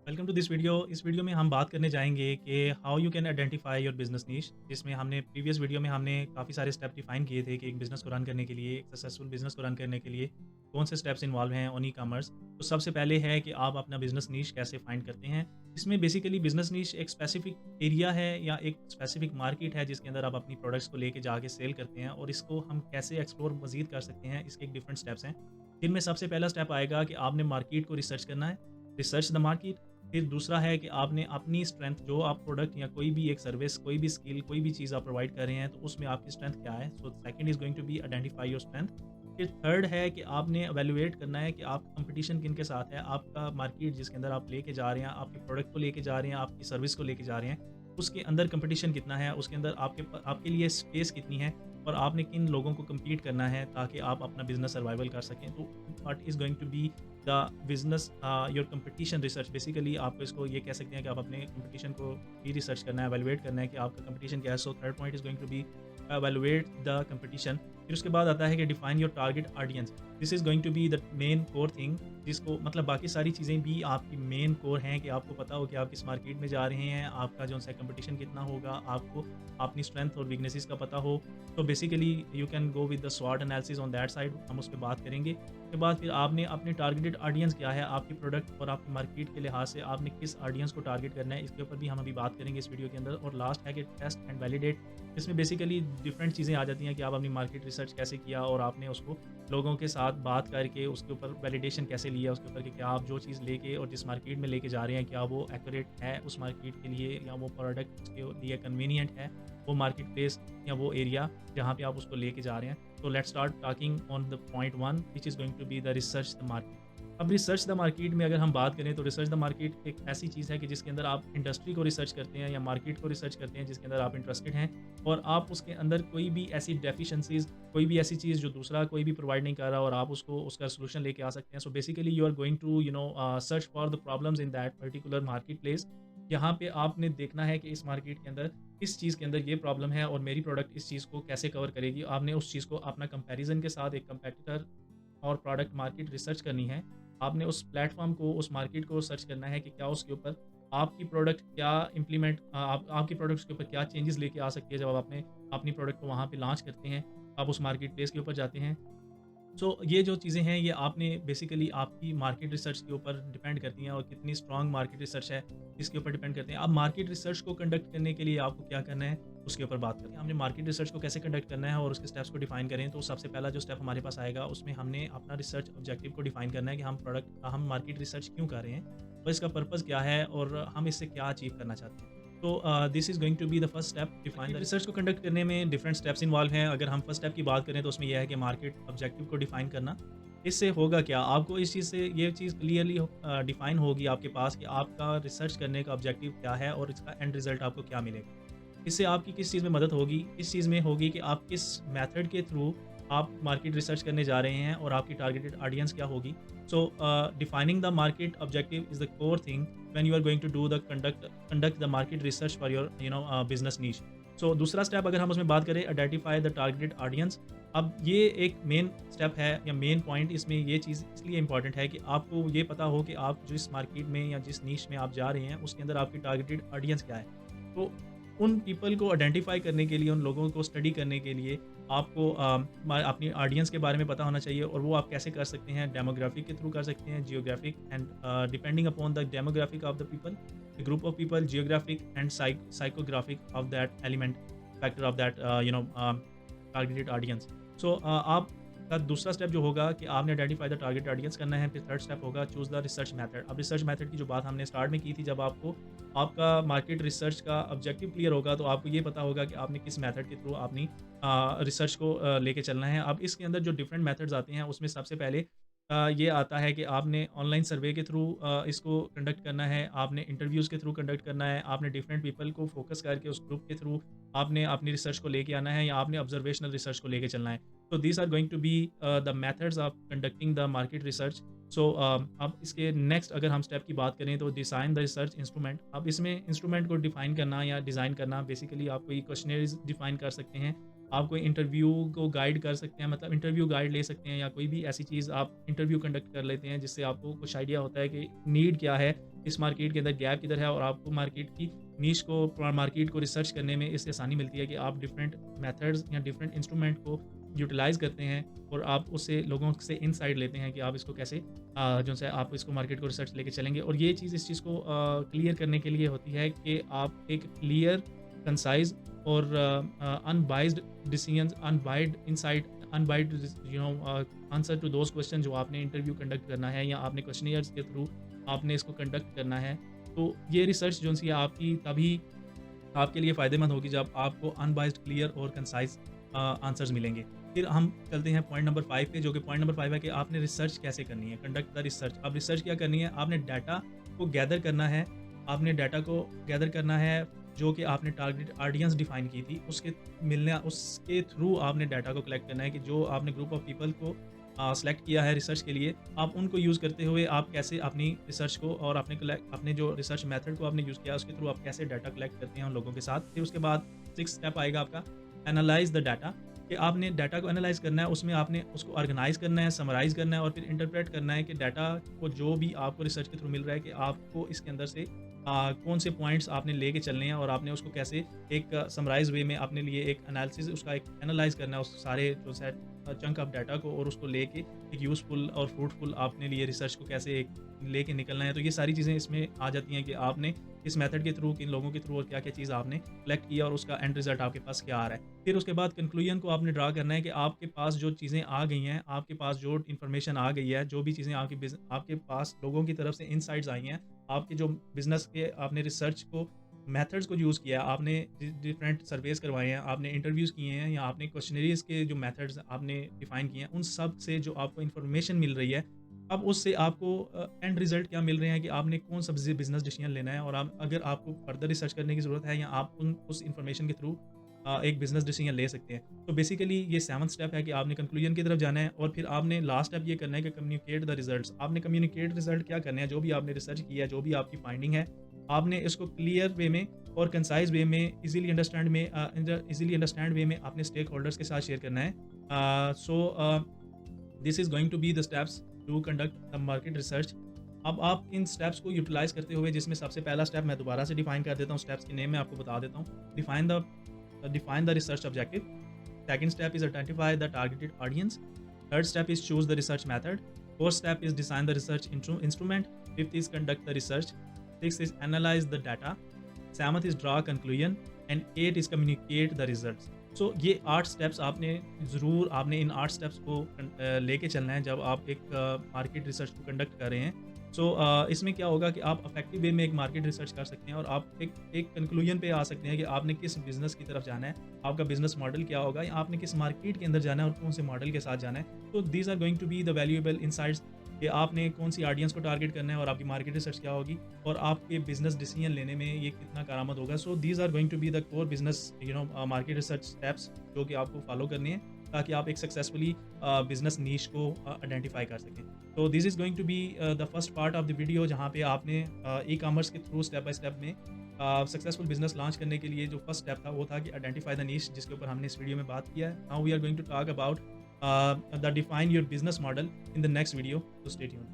Welcome to this video. इस video में हम बात करने जाएंगे कि how you can identify your business niche. जिसमें हमने प्रीवियस वीडियो में हमने काफ़ी सारे स्टेप डिफाइन किए थे कि एक बिज़नेस को रन करने के लिए, एक सक्सेसफुल बिज़नेस को रन करने के लिए कौन से स्टेप्स इन्वॉल्व हैं ऑन ई कॉमर्स। तो सबसे पहले है कि आप अपना बिज़नेस नीश कैसे फाइंड करते हैं। इसमें बेसिकली बिज़नेस नीश एक स्पेसिफिक एरिया है या एक स्पेसिफिक मार्केट है जिसके अंदर आप अपनी प्रोडक्ट्स को लेके जाके सेल करते हैं, और इसको हम कैसे एक्सप्लोर मज़ीद कर सकते हैं, इसके एक डिफरेंट स्टेप्स हैं। जिनमें सबसे पहला स्टेप आएगा कि आपने मार्केट को रिसर्च करना है, रिसर्च द मार्केट। फिर दूसरा है कि आपने अपनी स्ट्रेंथ, जो आप प्रोडक्ट या कोई भी एक सर्विस, कोई भी स्किल, कोई भी चीज़ आप प्रोवाइड कर रहे हैं, तो उसमें आपकी स्ट्रेंथ क्या है। So second is going to be identify your strength. फिर थर्ड है कि आपने एवेलुएट करना है कि आप कंपटीशन किन के साथ है, आपका मार्केट जिसके अंदर आप लेके जा रहे हैं, आपके प्रोडक्ट को लेके जा रहे हैं, आपकी सर्विस को लेके जा रहे हैं, उसके अंदर कंपटीशन कितना है, उसके अंदर आपके लिए स्पेस कितनी है, और आपने किन लोगों को कम्पीट करना है ताकि आप अपना बिजनेस सर्वाइवल कर सकें। तो what is going to be the business your competition research. Basically आप इसको ये कह सकते हैं कि आप अपने कंपटीशन को भी रिसर्च करना है, एवेलुएट करना है कि आपका कंपटीशन क्या है। So third point is going to be evaluate the competition. फिर उसके बाद आता है कि define your target audience. This is going to be the main core thing, जिसको मतलब बाकी सारी चीज़ें भी आपकी मेन कोर हैं कि आपको पता हो कि आप किस मार्केट में जा रहे हैं, आपका जो सा कंपटीशन कितना होगा, आपको अपनी स्ट्रेंथ और वीकनेसेस का पता हो। तो basically you can go with the स्वॉट एनालिसिस ऑन दैट साइड, हम उस पर बात करेंगे। उसके बाद फिर आपने अपने टारगेटेड ऑडियंस क्या है, आपके प्रोडक्ट और आपके मार्केट के लिहाज से आपने किस ऑडियंस को टारगेट करना है, इसके ऊपर भी हम अभी बात करेंगे इस वीडियो के अंदर। और लास्ट है कि टेस्ट एंड वैलिडेट। इसमें बेसिकली डिफरेंट चीज़ें आ जाती हैं कि आप अपनी मार्केट रिसर्च कैसे किया और आपने उसको लोगों के साथ बात करके उसके ऊपर वैलिडेशन कैसे लिया उसके ऊपर, कि क्या आप जो चीज़ लेके और जिस मार्केट में लेके जा रहे हैं क्या वो एक्यूरेट है उस मार्केट के लिए, या वो प्रोडक्ट उसके लिए कन्वीनियंट है, वो मार्केट प्लेस या वो एरिया जहाँ पे आप उसको लेके जा रहे हैं। तो let's start talking on the point one which is going to be the research the market. अब रिसर्च द मार्केट में अगर हम बात करें तो रिसर्च द मार्केट एक ऐसी चीज़ है कि जिसके अंदर आप इंडस्ट्री को रिसर्च करते हैं या मार्केट को रिसर्च करते हैं जिसके अंदर आप इंटरेस्टेड हैं, और आप उसके अंदर कोई भी ऐसी डेफिशिएंसीज, कोई भी ऐसी चीज़ जो दूसरा कोई भी प्रोवाइड नहीं कर रहा और आप उसको उसका सोल्यूशन लेके आ सकते हैं। So basically you are going to search for the problems in that particular market place. यहाँ पे आपने देखना है कि इस मार्केट के अंदर इस चीज़ के अंदर ये प्रॉब्लम है और मेरी प्रोडक्ट इस चीज़ को कैसे कवर करेगी। आपने उस चीज़ को अपना कंपैरिजन के साथ एक कंपेटिटर और प्रोडक्ट मार्केट रिसर्च करनी है। आपने उस प्लेटफ़ॉर्म को, उस मार्केट को सर्च करना है कि क्या उसके ऊपर आपकी प्रोडक्ट क्या आपकी प्रोडक्ट्स के ऊपर क्या चेंजेस लेके आ सकती है जब आप अपनी प्रोडक्ट को वहाँ पे लॉन्च करते हैं, आप उस मार्केट प्लेस के ऊपर जाते हैं। सो ये जो चीज़ें हैं ये आपने बेसिकली आपकी मार्केट रिसर्च के ऊपर डिपेंड करती हैं, और कितनी स्ट्रांग मार्केट रिसर्च है इसके ऊपर डिपेंड करते हैं। अब मार्केट रिसर्च को कंडक्ट करने के लिए आपको क्या करना है उसके ऊपर बात करते हैं। हमने मार्केट रिसर्च को कैसे कंडक्ट करना है और उसके स्टेप्स को डिफाइन करें, तो सबसे पहला जो स्टेप हमारे पास आएगा उसमें हमने अपना रिसर्च ऑब्जेक्टिव को डिफाइन करना है कि हम मार्केट रिसर्च क्यों कर रहे हैं और इसका पर्पज़ क्या है और हम इससे क्या अचीव करना चाहते हैं। तो this is going to be the first step. Define the research को कंडक्ट करने में डिफरेंट स्टेप्स इन्वॉल्व हैं। अगर हम फर्स्ट स्टेप की बात करें तो उसमें यह है कि मार्केट ऑब्जेक्टिव को डिफाइन करना। इससे होगा क्या, आपको इस चीज़ से ये चीज़ क्लियरली डिफाइन होगी आपके पास कि आपका रिसर्च करने का ऑब्जेक्टिव क्या है और इसका एंड रिजल्ट आपको क्या मिलेगा। इससे आपकी किस चीज़ में मदद होगी, इस चीज़ में होगी कि आप किस मेथड के थ्रू आप मार्केट रिसर्च करने जा रहे हैं और आपकी टारगेटेड ऑडियंस क्या होगी। So defining the market objective is the core thing when you are going to do the conduct the market research for your business niche. So दूसरा स्टेप अगर हम उसमें बात करें, आइडेंटिफाई द टारगेटेड ऑडियंस। अब ये एक मेन स्टेप है या मेन पॉइंट, इसमें ये चीज़ इसलिए इंपॉर्टेंट है कि आपको ये पता हो कि आप जिस मार्केट में या जिस नीश में आप जा रहे हैं उसके अंदर आपकी टारगेटेड ऑडियंस क्या है। तो उन पीपल को आइडेंटिफाई करने के लिए, उन लोगों को स्टडी करने के लिए आपको अपनी ऑडियंस के बारे में पता होना चाहिए, और वो आप कैसे कर सकते हैं, डेमोग्राफिक के थ्रू कर सकते हैं, geographic and depending upon the demographic of the people, the group of people, geographic and psychographic of that element factor of that targeted audience. So आपका दूसरा स्टेप जो होगा कि आपने आइडेंटिफाई द टारगेट ऑडियंस करना है। फिर थर्ड स्टेप होगा चूज़ द रिसर्च मेथड। अब रिसर्च मेथड की जो बात हमने स्टार्ट में की थी, जब आपको आपका मार्केट रिसर्च का ऑब्जेक्टिव क्लियर होगा तो आपको ये पता होगा कि आपने किस मेथड के थ्रू अपनी रिसर्च को लेके चलना है। अब इसके अंदर जो डिफरेंट मेथड्स आते हैं उसमें सबसे पहले ये आता है कि आपने ऑनलाइन सर्वे के थ्रू इसको कंडक्ट करना है, आपने इंटरव्यूज़ के थ्रू कंडक्ट करना है, आपने डिफरेंट पीपल को फोकस करके उस ग्रुप के थ्रू आपने अपनी रिसर्च को लेके आना है, या आपने ऑब्जर्वेशनल रिसर्च को लेके चलना है। तो these are going to be the methods of conducting the market research. So अब इसके नेक्स्ट अगर हम स्टेप की बात करें तो डिज़ाइन द रिसर्च इंस्ट्रूमेंट। अब इसमें इंस्ट्रूमेंट को डिफाइन करना या डिज़ाइन करना, बेसिकली आप कोई क्वेश्चनरीज डिफाइन कर सकते हैं आप कोई इंटरव्यू को गाइड कर सकते हैं, मतलब इंटरव्यू गाइड ले सकते हैं, या कोई भी ऐसी चीज़ आप इंटरव्यू कंडक्ट कर लेते हैं जिससे आपको कुछ आइडिया होता है कि नीड क्या है, इस मार्केट के अंदर गैप किधर है, और आपको मार्केट की नीश को, मार्केट को रिसर्च करने में इससे आसानी मिलती है कि आप डिफरेंट मेथड्स या डिफरेंट इंस्ट्रूमेंट को यूटिलाइज़ करते हैं, और आप उससे लोगों से इनसाइट लेते हैं कि आप इसको कैसे जो है आप इसको मार्केट को रिसर्च लेके चलेंगे। और ये चीज़ इस चीज़ को क्लियर करने के लिए होती है कि आप एक क्लियर, कंसाइज़ और unbiased decisions, unbiased insight, unbiased answer to those question जो आपने इंटरव्यू कंडक्ट करना है, या आपने क्वेश्चनियर्स के थ्रू आपने इसको कंडक्ट करना है। तो ये रिसर्च जो सी है आपकी तभी आपके लिए फ़ायदेमंद होगी जब आपको अनबाइस्ड, क्लियर और कंसाइज़ आंसर्स मिलेंगे। फिर हम चलते हैं पॉइंट नंबर 5 पे, जो कि पॉइंट नंबर 5 है कि आपने रिसर्च कैसे करनी है, कंडक्ट द रिसर्च। अब रिसर्च क्या करनी है, आपने डाटा को गैदर करना है, आपने डाटा को गैदर करना है जो कि आपने टारगेट ऑडियंस डिफाइन की थी, उसके थ्रू आपने डाटा को कलेक्ट करना है कि जो आपने ग्रुप ऑफ पीपल को सेलेक्ट किया है रिसर्च के लिए, आप उनको यूज़ करते हुए आप कैसे अपनी रिसर्च को और अपने जो रिसर्च मेथड को आपने यूज़ किया उसके थ्रू आप कैसे डाटा कलेक्ट करते हैं उन लोगों के साथ। फिर उसके बाद 6 स्टेप आएगा आपका, एनालाइज़ द डाटा, कि आपने डाटा को एनालाइज़ करना है, उसमें आपने उसको ऑर्गेनाइज़ करना है, समराइज़ करना है, और फिर इंटरप्रेट करना है कि डाटा को जो भी आपको रिसर्च के थ्रू मिल रहा है कि आपको इसके अंदर से कौन से पॉइंट्स आपने लेके चलने हैं, और आपने उसको कैसे एक समराइज़ वे में अपने लिए एक एनालिसिस उसका एक एनालाइज़ करना है उस सारे जो सेट चंक ऑफ डाटा को, और उसको लेके एक यूज़फुल और फ्रूटफुल अपने लिए रिसर्च को कैसे एक लेके निकलना है। तो ये सारी चीज़ें इसमें आ जाती हैं कि आपने इस मेथड के थ्रू किन लोगों के थ्रू और क्या-क्या चीज़ आपने कलेक्ट किया, और उसका एंड रिज़ल्ट आपके पास क्या आ रहा है। फिर उसके बाद कंक्लूजन को आपने ड्रा करना है कि आपके पास जो चीज़ें आ गई हैं, आपके पास जो इन्फॉर्मेशन आ गई है, जो भी चीज़ें आपके पास लोगों की तरफ से इनसाइट्स आई हैं, आपके जो बिज़नेस के आपने रिसर्च को मेथड्स को यूज़ किया, आपने डिफरेंट सर्वेस करवाए हैं, आपने इंटरव्यूज़ किए हैं, या आपने क्वेश्चनरीज़ के जो मेथड्स आपने डिफ़ाइन किए हैं, उन सब से जो आपको इन्फॉर्मेशन मिल रही है, अब उससे आपको एंड रिज़ल्ट क्या मिल रहे हैं कि आपने कौन-सा बिज़नेस डिसीजन लेना है, और आप अगर आपको फर्दर रिसर्च करने की ज़रूरत है, या आप उस इन्फॉर्मेशन के थ्रू एक बिज़नेस डिसीजन ले सकते हैं। तो बेसिकली ये 7th स्टेप है कि आपने कंक्लूजन की तरफ जाना है, और फिर आपने लास्ट स्टेप ये करना है कि कम्युनिकेट द रिज़ल्ट्स। आपने कम्युनिकेट रिज़ल्ट क्या करना है, जो भी आपने रिसर्च किया है, जो भी आपकी फाइंडिंग है, आपने इसको क्लियर वे में और कंसाइज़ वे में, ईज़िली अंडरस्टैंड वे में अपने स्टेक होल्डर्स के साथ शेयर करना है। This is going to be the steps to conduct the market research. अब आप इन स्टेप्स को यूटिलाइज़ करते हुए, जिसमें सबसे पहला स्टेप मैं दोबारा से डिफाइन कर देता हूँ, स्टेप्स के नेम मैं आपको बता देता हूँ। Define the research objective. Second step is identify the targeted audience. Third step is choose the research method. Fourth step is design the research instrument. Fifth is conduct the research. Sixth is analyze the data. Seventh is draw conclusion. And eighth is communicate the results. So ये 8 steps आपने इन 8 steps को लेके चलना है जब आप एक market research को कंडक्ट कर रहे हैं। इसमें क्या होगा कि आप इफेक्टिव वे में एक मार्केट रिसर्च कर सकते हैं, और आप एक कंक्लूजन पे आ सकते हैं कि आपने किस बिज़नेस की तरफ जाना है, आपका बिज़नेस मॉडल क्या होगा, या आपने किस मार्केट के अंदर जाना है और कौन से मॉडल के साथ जाना है। तो these are going to be the valuable insights, कि आपने कौन सी ऑडियंस को टारगेट करना है, और आपकी मार्केट रिसर्च क्या होगी, और आपके बिज़नेस डिसीजन लेने में ये कितना कारआमद होगा। So these are going to be the core business market research steps जो कि आपको फॉलो करने हैं, ताकि आप एक सक्सेसफुली बिज़नेस नीश को आइडेंटिफाई कर सकें। तो this is going to be the first part of the video, जहाँ पे आपने ई कॉमर्स के थ्रू स्टेप बाय स्टेप में सक्सेसफुल बिजनेस लॉन्च करने के लिए जो फर्स्ट स्टेप था वो था कि आइडेंटिफाई द नीश, जिसके ऊपर हमने इस वीडियो में बात किया है। Now we are going to talk about the define your business model in the next video, तो स्टे ट्यून्ड।